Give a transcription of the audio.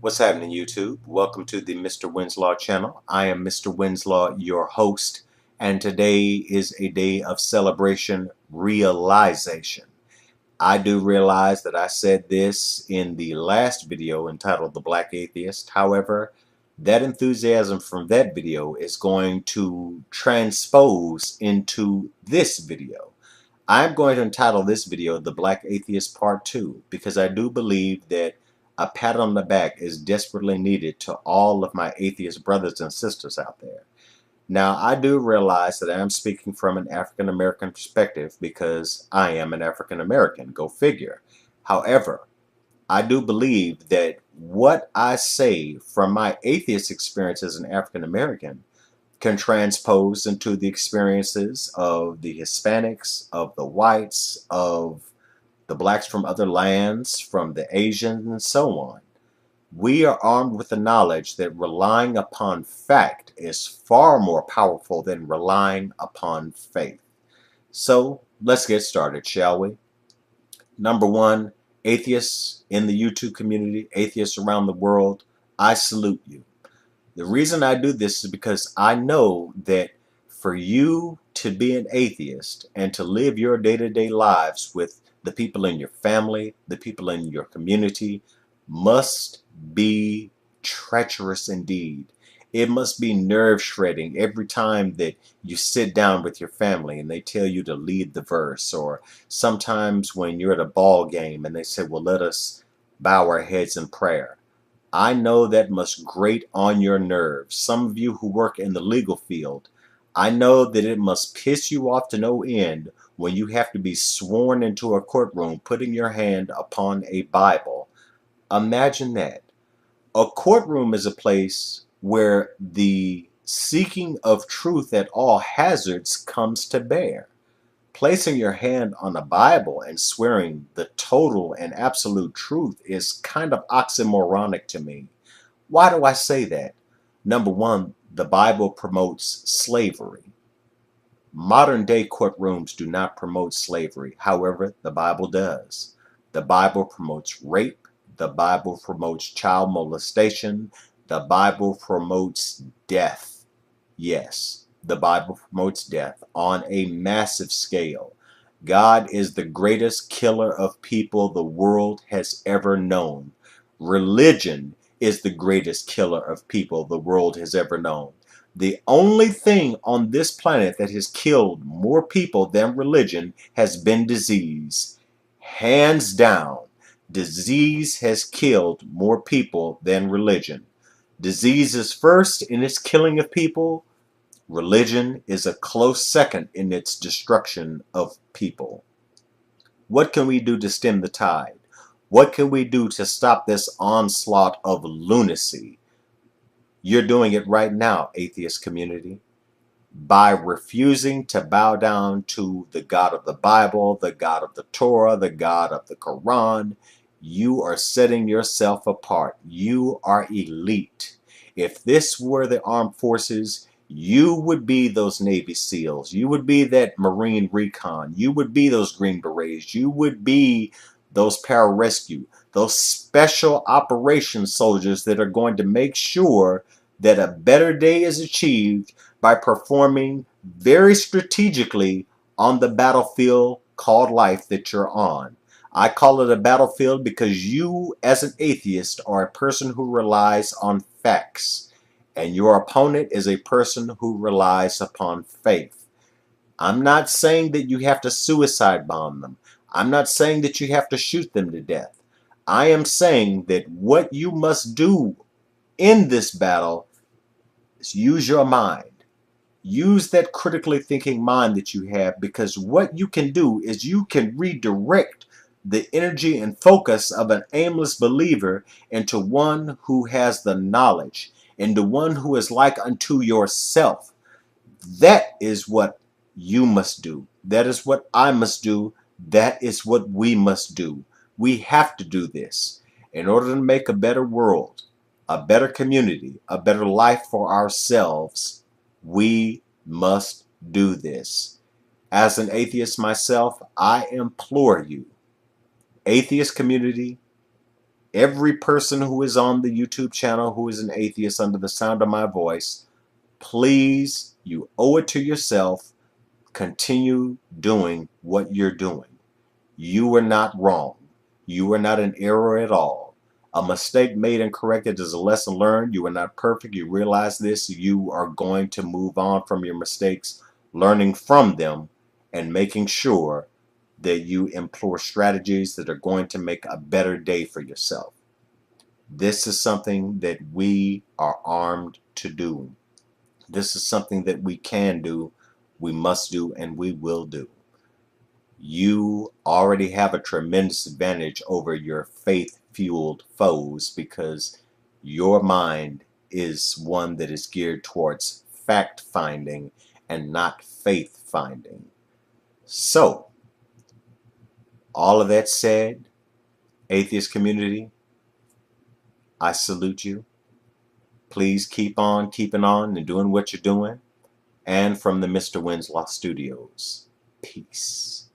What's happening, YouTube? Welcome to the Mr. Winslaw channel. I am Mr. Winslaw, your host, and today is a day of celebration, realization. I do realize that I said this in the last video entitled The Black Atheist. However, that enthusiasm from that video is going to transpose into this video. I'm going to entitle this video The Black Atheist Part 2 because I do believe that a pat on the back is desperately needed to all of my atheist brothers and sisters out there. Now, I do realize that I am speaking from an African American perspective because I am an African American. Go figure. However, I do believe that what I say from my atheist experience as an African American can transpose into the experiences of the Hispanics, of the whites, of the blacks from other lands, from the Asians, and so on. We are armed with the knowledge that relying upon fact is far more powerful than relying upon faith. So let's get started, shall we? Number one, atheists in the YouTube community, atheists around the world, I salute you. The reason I do this is because I know that for you to be an atheist and to live your day-to-day lives with the people in your family, the people in your community, must be treacherous indeed. It must be nerve-shredding every time that you sit down with your family and they tell you to lead the verse, or sometimes when you're at a ball game and they say, well, let us bow our heads in prayer. I know that must grate on your nerves. Some of you who work in the legal field, I know that it must piss you off to no end when you have to be sworn into a courtroom putting your hand upon a Bible. Imagine that. A courtroom is a place where the seeking of truth at all hazards comes to bear. Placing your hand on a Bible and swearing the total and absolute truth is kind of oxymoronic to me. Why do I say that? Number one, the Bible promotes slavery. Modern day courtrooms do not promote slavery. However, the Bible does. The Bible promotes rape. The Bible promotes child molestation. The Bible promotes death. Yes, the Bible promotes death on a massive scale. God is the greatest killer of people the world has ever known. Religion is the greatest killer of people the world has ever known. The only thing on this planet that has killed more people than religion has been disease. Hands down, disease has killed more people than religion. Disease is first in its killing of people. Religion is a close second in its destruction of people. What can we do to stem the tide? What can we do to stop this onslaught of lunacy? You're doing it right now, atheist community, by refusing to bow down to the God of the Bible, the God of the Torah, the God of the Quran. You are setting yourself apart. You are elite. If this were the armed forces, you would be those Navy SEALs. You would be that Marine Recon. You would be those Green Berets. You would be those pararescue, those special operations soldiers that are going to make sure that a better day is achieved by performing very strategically on the battlefield called life that you're on. I call it a battlefield because you, as an atheist, are a person who relies on facts, and your opponent is a person who relies upon faith. I'm not saying that you have to suicide bomb them. I'm not saying that you have to shoot them to death. I am saying that what you must do in this battle is use your mind. Use that critically thinking mind that you have, because what you can do is you can redirect the energy and focus of an aimless believer into one who has the knowledge, into one who is like unto yourself. That is what you must do. That is what I must do. That is what we must do. We have to do this in order to make a better world, a better community, a better life for ourselves. We must do this. As an atheist myself, I implore you, atheist community, Every person who is on the YouTube channel who is an atheist under the sound of my voice, please, you owe it to yourself, continue doing what you're doing. You are not wrong. You are not in error at all. A mistake made and corrected is a lesson learned. You are not perfect. You realize this. You are going to move on from your mistakes, learning from them, and making sure that you employ strategies that are going to make a better day for yourself. This is something that we are armed to do. This is something that we can do, we must do, and we will do. You already have a tremendous advantage over your faith-fueled foes because your mind is one that is geared towards fact-finding and not faith-finding. So, all of that said, atheist community, I salute you. Please keep on keeping on and doing what you're doing. And from the Mr. Winslow Studios, peace.